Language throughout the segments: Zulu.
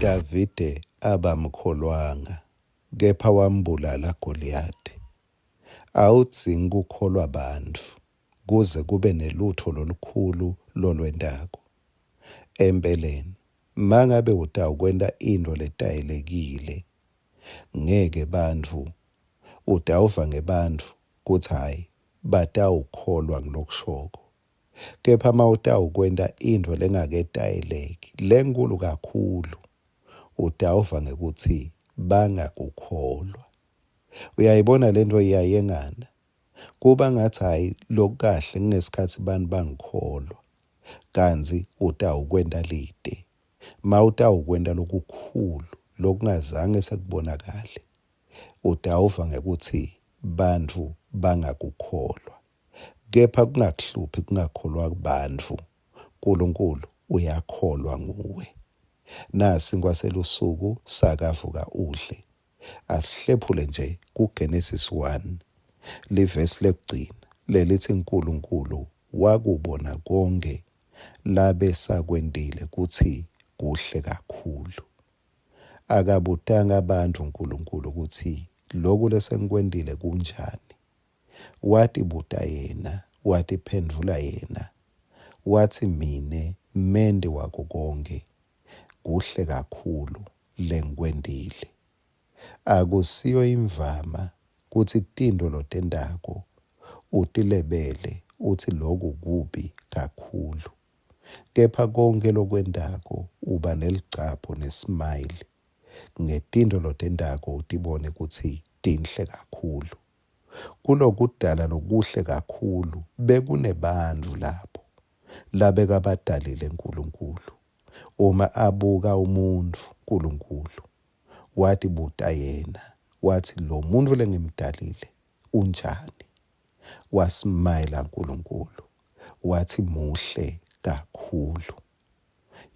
Davide abamkholwanga, kepha wambulala Goliathi. Awudzingi ukukholwa bantu kuze kube nelutho lolukhulu lolwentako. Empeleni, mangabe utawukwenta into letayelekile, ngeke bantfu utawuva ngebantfu kuthi hhayi batawukholwa ngilokushoko. Kepha mawutawukwenta into lengaketayeleki, lenkulu kakhulu, utawuva ngekuthi bangakukholwa. Uyayibona lento iyayengana. Kuba ngathi hhayi lokukahle kunesikhathi bantu bangikholwa. Kanzi utawukwenta lite. Mawutawukwenta lokukhulu, lokungazange sekubonakale, utawuva ngekuthi bantfu bangakukholwa. Kepha kungakuhluphi kungakholwa kubantfu, uNkulunkulu uyakholwa nguwe. Nasi ngwaselusuku sakavuka udle. Asihlephule nje kuGenesis 1, livesi lekugcina lelithi uNkulunkulu wakubona konke labe sakwendile kuthi kuhle kakhulu. Akabutanga abantu uNkulunkulu ukuthi lokhu lesengikwendile kunjani. Watibuta yena, watiphendvula yena, wathi mine mende wako konke kuhle kakhulu lengikwendile. Akusiyo imvama kuthi tinto lotendako utilebele uthi loku kubi kakhulu. Kepha konke lokwendako uba nelicapho nesmile. Ngetinto lotendako utibone kuthi tinhle kakhulu. Kulokudala lokuhle kakhulu bekunebantfu lapho labekabadalile uNkulunkulu. Uma abuka umuntfu uNkulunkulu, watibuta yena, wathi lo muntfu lengimdalile unjani. Wasmayila uNkulunkulu, wathi muhle kakhulu.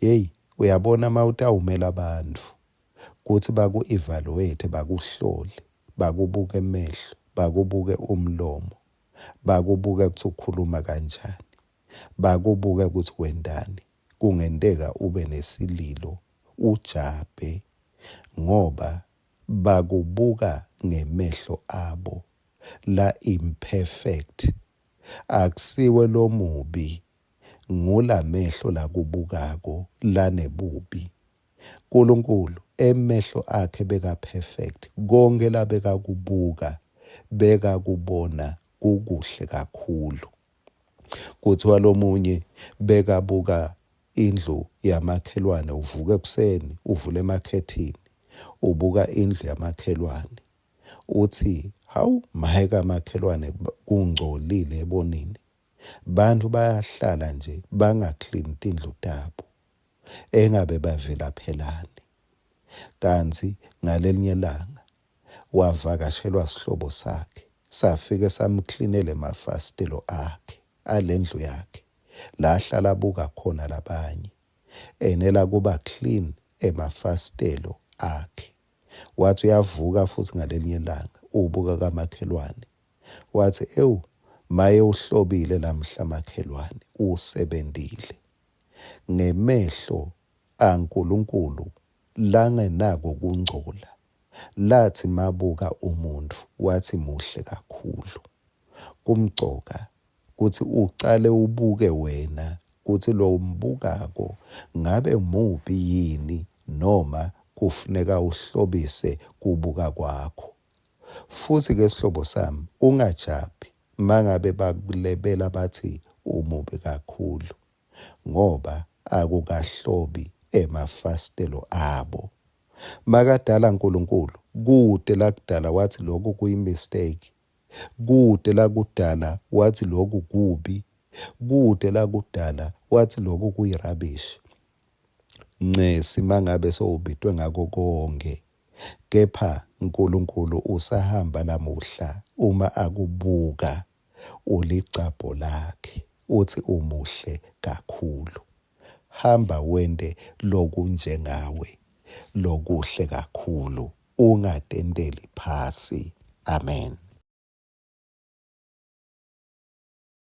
Yeyi, uyabona mawutawumela abantfu kuthi baku-evaluate, bakuhlole, bakubuke emehlo, bakubuke umlomo, bakubuke ukuthi ukhuluma kanjani, bakubuke ukuthi wendani, kungenteka ube nesililo, ujabhe, ngoba bakubuka ngemehlo abo la imperfect. Akusiwe lo mubi, ngula mehlo la kubukako lanebubi. uNkulunkulu emehlo akhe beka perfect. Konke la bekakubuka bekakubona kukuhle kakhulu. Kuthiwa lo munye bekabuka indlu yamakhelwane, uvuka ekuseni uvule emakhethini ubuka indlu yamakhelwane, uthi hawu maye kamakhelwane kungcolile ebonini. Bantu bayahlala nje bangaclean tindlu tabo engabe bavela phelani. Kanzi ngalelinye langa wavakashelwa sihlobo sakhe, safike samklinele amafastelo akhe alendlu yakhe la hlala buka khona labanye, enela kuba clean emafastelo akhe. Wathi uyavuka futhi ngalelinye langa ubuka kamakhelwane, wathi ewu maye uhlobile namhla makhelwane, usebendile. Ngemehlo aNkulunkulu langenako kungcola, lathi mabuka umuntu wathi muhle kakhulu. Kumcoka kuthi ucale ubuke wena kuthi lo mbukako ngabe mubi yini noma kufuneka uhlobise kubuka kwakho. Futhi ke sihlobo sami, ungajabi mangabe bakulebela bathi umubi kakhulu, ngoba akukahlobi emafastelo abo. Makadala uNkulunkulu kude la kudala wathi lokhu kuyimistake, kude la kudala wathi lokhu kubi, kude la kudala wathi lokhu kuyirabishi. Ncesi mangabe sowubitwe ngako konke, kepha uNkulunkulu usahamba namuhla uma akubuka ulicapho lakhe, uthi umuhle kakhulu. Hamba wende lokunjengawe, lokuhle kakhulu, ungatendeli phasi. Amen.